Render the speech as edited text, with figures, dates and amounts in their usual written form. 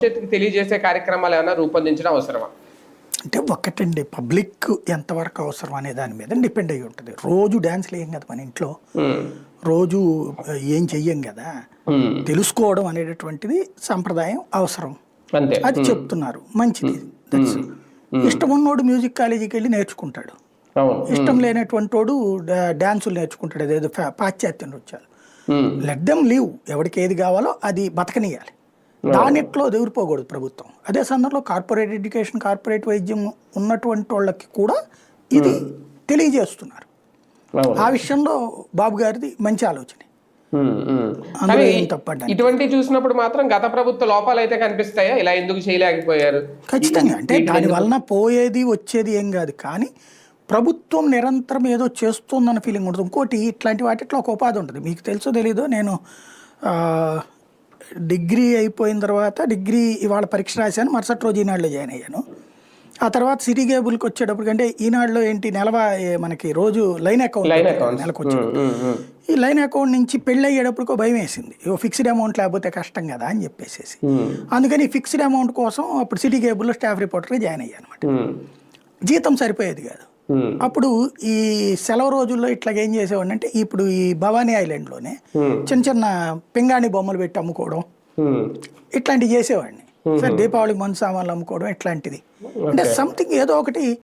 భవిష్యత్తుకి తెలియజేసే కార్యక్రమాలు ఏమైనా రూపొందించడం అవసరమా? అంటే ఒక్కటండి, పబ్లిక్ ఎంతవరకు అవసరం అనే దాని మీద డిపెండ్ అయ్యి ఉంటుంది. రోజు డ్యాన్స్లు వేయం కదా మన ఇంట్లో, రోజు ఏం చెయ్యం కదా. తెలుసుకోవడం అనేటటువంటిది సంప్రదాయం అవసరం, అది చెప్తున్నారు, మంచిది. ఇష్టం ఉన్నోడు మ్యూజిక్ కాలేజీకి వెళ్ళి నేర్చుకుంటాడు, ఇష్టం లేనటువంటి వాడు డ్యాన్సులు నేర్చుకుంటాడు, అదేదో పాశ్చాత్య నృత్యాలు. లెట్ దెమ్ లీవ్, ఎవరికి ఏది కావాలో అది బతకనియాలి, దానిట్లో ఎదురుపోకూడదు ప్రభుత్వం. అదే సందర్భంలో కార్పొరేట్ ఎడ్యుకేషన్, కార్పొరేట్ వైద్యం ఉన్నటువంటి వాళ్ళకి కూడా ఇది తెలియజేస్తున్నారు. ఆ విషయంలో బాబు గారిది మంచి ఆలోచన. ఇటువంటి చూసినప్పుడు మాత్రం గత ప్రభుత్వ లోపాలు అయితే కనిపిస్తాయా? ఇలా ఎందుకు చేయలేకపోయారు? ఖచ్చితంగా, అంటే దాని వలన పోయేది వచ్చేది ఏం కాదు, కానీ ప్రభుత్వం నిరంతరం ఏదో చేస్తుందన్న ఫీలింగ్ ఉంటుంది. ఇంకోటి, ఇట్లాంటి వాటిలో ఒక ఉపాధి ఉంటుంది. మీకు తెలుసో తెలీదో, నేను డిగ్రీ అయిపోయిన తర్వాత ఇవాళ పరీక్ష రాశాను, మరుసటి రోజు ఈనాడులో జాయిన్ అయ్యాను. ఆ తర్వాత సిటీ కేబుల్కి వచ్చేటప్పటికంటే ఈనాడులో ఏంటి మనకి రోజు లైన్ అకౌంట్ నెలకు వచ్చేటప్పుడు, ఈ లైన్ అకౌంట్ నుంచి పెళ్ళి అయ్యేటప్పటికో భయం వేసింది, ఫిక్స్డ్ అమౌంట్ లేకపోతే కష్టం కదా అని చెప్పేసి. అందుకని ఫిక్స్డ్ అమౌంట్ కోసం అప్పుడు సిటీ కేబుల్లో స్టాఫ్ రిపోర్టర్గా జాయిన్ అయ్యాను అనమాట. జీతం సరిపోయేది కాదు. అప్పుడు ఈ సెలవు రోజుల్లో ఇట్లాగ ఏం చేసేవాడిని అంటే, ఇప్పుడు ఈ భవానీ ఐలాండ్లోనే చిన్న చిన్న పింగాణి బొమ్మలు పెట్టి అమ్ముకోవడం, ఇట్లాంటివి చేసేవాడిని. సరే, దీపావళికి మందు సామాన్లు అమ్ముకోవడం, ఇట్లాంటిది. అంటే సంథింగ్ ఏదో ఒకటి